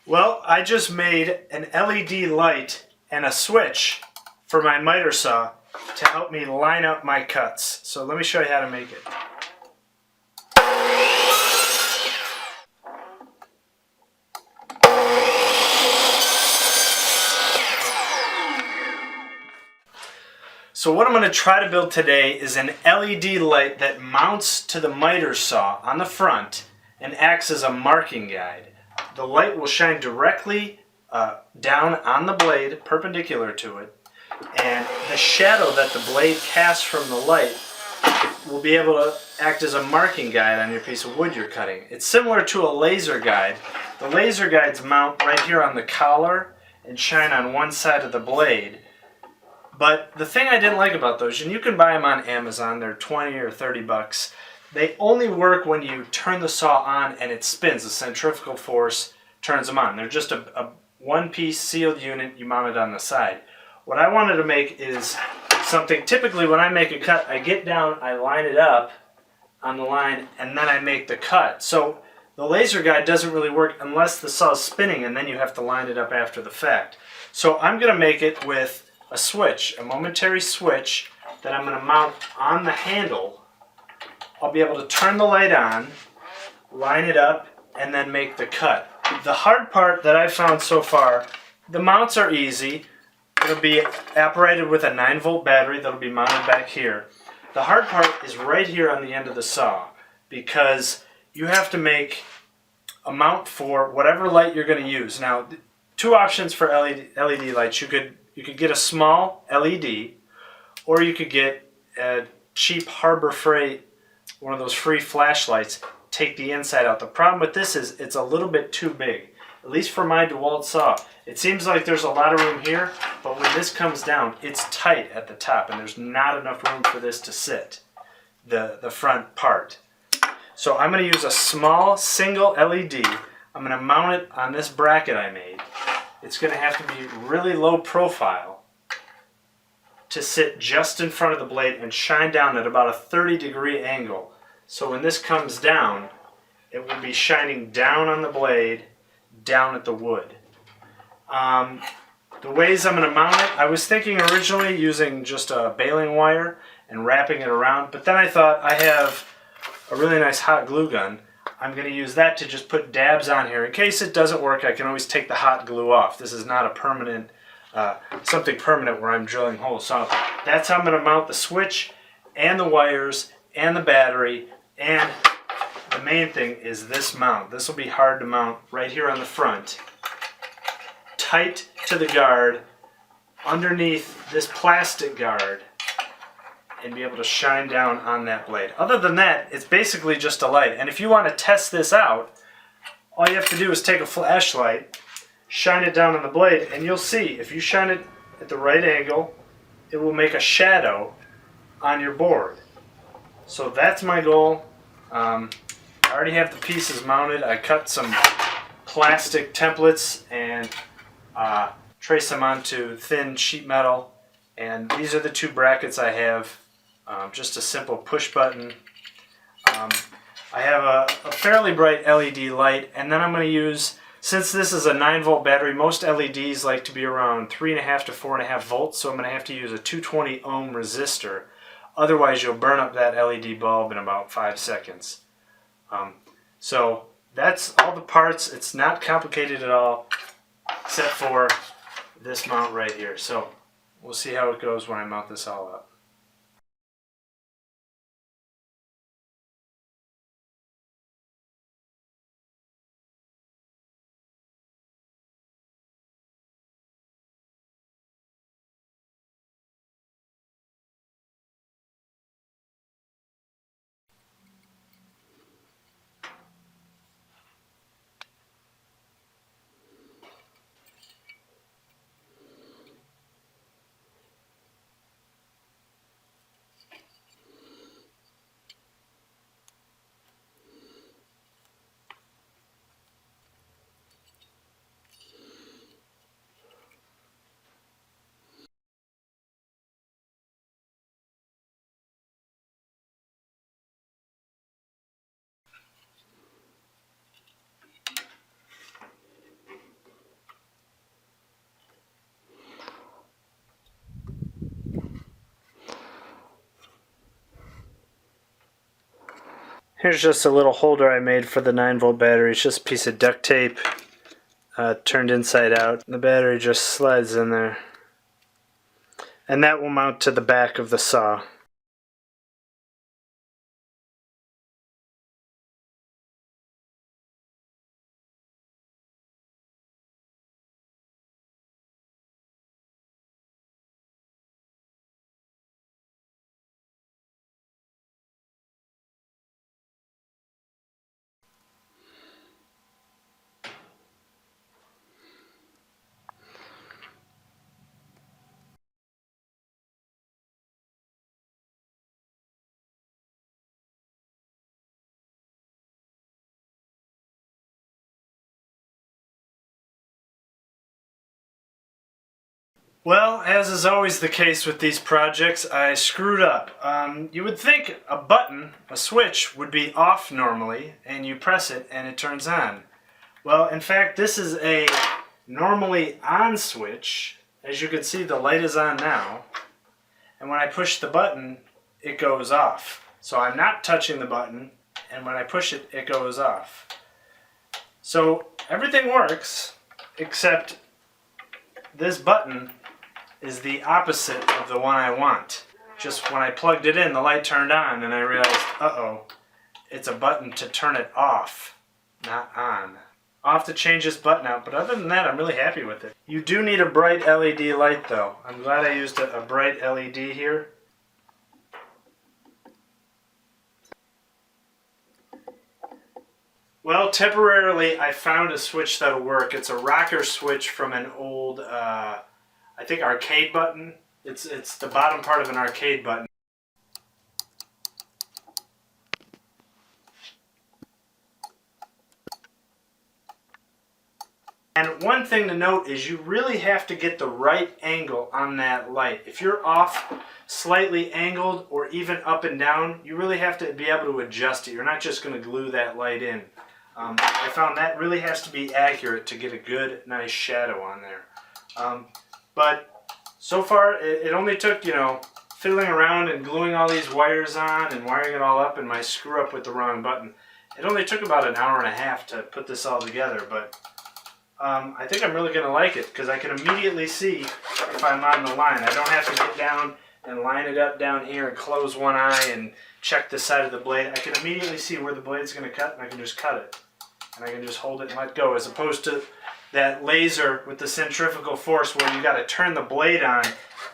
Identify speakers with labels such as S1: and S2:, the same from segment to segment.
S1: Well, I just made an LED light and a switch for my miter saw to help me line up my cuts. So let me show you how to make it. So what I'm going to try to build today is an LED light that mounts to the miter saw on the front and acts as a marking guide. The light will shine directly down on the blade, perpendicular to it, and the shadow that the blade casts from the light will be able to act as a marking guide on your piece of wood you're cutting. It's similar to a laser guide. The laser guides mount right here on the collar and shine on one side of the blade. But the thing I didn't like about those, and you can buy them on Amazon, they're 20 or 30 bucks. They only work when you turn the saw on and it spins. The centrifugal force turns them on. They're just a one-piece sealed unit you mount it on the side. What I wanted to make is something, typically when I make a cut, I get down, I line it up on the line, and then I make the cut. So the laser guide doesn't really work unless the saw is spinning, and then you have to line it up after the fact. So I'm going to make it with a switch, a momentary switch that I'm going to mount on the handle. I'll be able to turn the light on, line it up, and then make the cut. The hard part that I've found so far, the mounts are easy. It'll be operated with a 9-volt battery that'll be mounted back here. The hard part is right here on the end of the saw, because you have to make a mount for whatever light you're going to use. Now, two options for LED lights. You could get a small LED, or you could get a cheap Harbor Freight, one of those free flashlights, take the inside out. The problem with this is it's a little bit too big, at least for my DeWalt saw. It seems like there's a lot of room here, but when this comes down, it's tight at the top, and there's not enough room for this to sit, the front part. So I'm going to use a small single LED. I'm going to mount it on this bracket I made. It's going to have to be really low profile to sit just in front of the blade and shine down at about a 30-degree angle. So when this comes down, it will be shining down on the blade, down at the wood. The ways I'm going to mount it, I was thinking originally using just a baling wire and wrapping it around, but then I thought I have a really nice hot glue gun. I'm going to use that to just put dabs on here. In case it doesn't work, I can always take the hot glue off. This is not a permanent, something permanent where I'm drilling holes. So that's how I'm going to mount the switch and the wires and the battery, and the main thing is this mount. This will be hard to mount right here on the front, tight to the guard, underneath this plastic guard, and be able to shine down on that blade. Other than that, it's basically just a light. And if you want to test this out, all you have to do is take a flashlight, shine it down on the blade, and you'll see if you shine it at the right angle, it will make a shadow on your board. So that's my goal. I already have the pieces mounted. I cut some plastic templates and trace them onto thin sheet metal. And these are the two brackets I have. Just a simple push button. I have a fairly bright LED light, and then I'm going to use, since this is a 9-volt battery, most LEDs like to be around 3.5 to 4.5 volts, so I'm going to have to use a 220 ohm resistor. Otherwise you'll burn up that LED bulb in about 5 seconds. So that's all the parts. It's not complicated at all, except for this mount right here. So we'll see how it goes when I mount this all up. Here's just a little holder I made for the 9-volt battery. It's just a piece of duct tape turned inside out. The battery just slides in there. And that will mount to the back of the saw. Well, as is always the case with these projects, I screwed up. You would think a button, a switch, would be off normally, and you press it and it turns on. Well, in fact, this is a normally on switch. As you can see, the light is on now. And when I push the button, it goes off. So I'm not touching the button, and when I push it, it goes off. So everything works, except this button is the opposite of the one I want. Just when I plugged it in, the light turned on, and I realized, uh-oh, it's a button to turn it off, not on. I'll have to change this button out, but other than that, I'm really happy with it. You do need a bright LED light, though. I'm glad I used a bright LED here. Well, temporarily, I found a switch that'll work. It's a rocker switch from an old, I think, arcade button. It's the bottom part of an arcade button. And one thing to note is you really have to get the right angle on that light. If you're off slightly angled or even up and down, you really have to be able to adjust it. You're not just going to glue that light in. I found that really has to be accurate to get a good, nice shadow on there. But so far, it only took, fiddling around and gluing all these wires on and wiring it all up and my screw up with the wrong button. It only took about an hour and a half to put this all together, but I think I'm really going to like it because I can immediately see if I'm on the line. I don't have to get down and line it up down here and close one eye and check the side of the blade. I can immediately see where the blade's going to cut, and I can just cut it. And I can just hold it and let go, as opposed to that laser with the centrifugal force where you got to turn the blade on,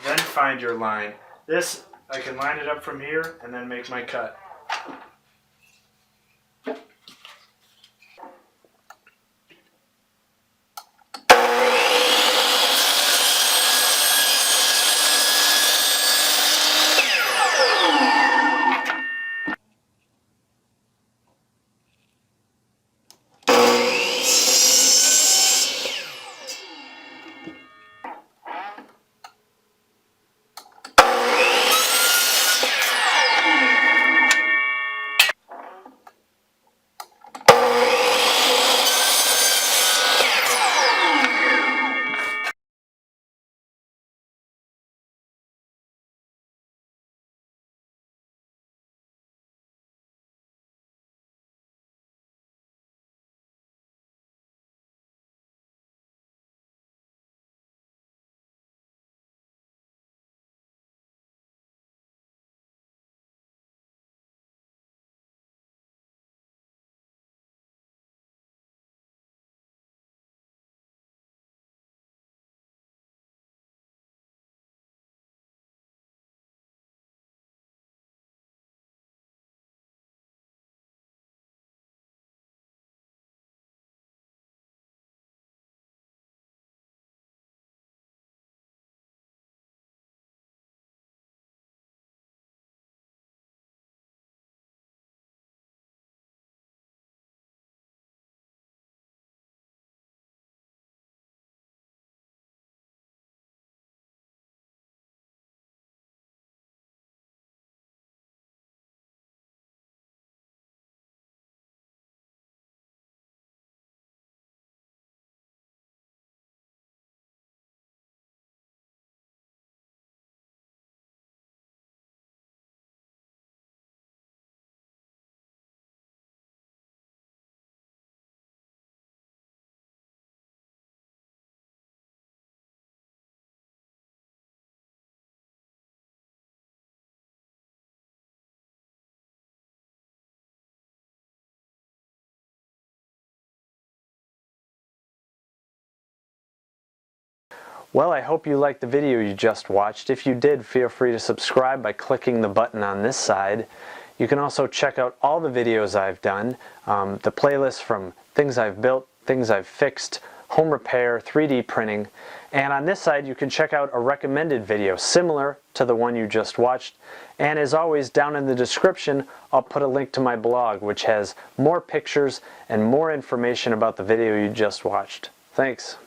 S1: then find your line. This, I can line it up from here and then make my cut.
S2: Well, I hope you liked the video you just watched. If you did, feel free to subscribe by clicking the button on this side. You can also check out all the videos I've done, the playlist from things I've built, things I've fixed, home repair, 3D printing, and on this side you can check out a recommended video similar to the one you just watched. And as always, down in the description I'll put a link to my blog, which has more pictures and more information about the video you just watched. Thanks.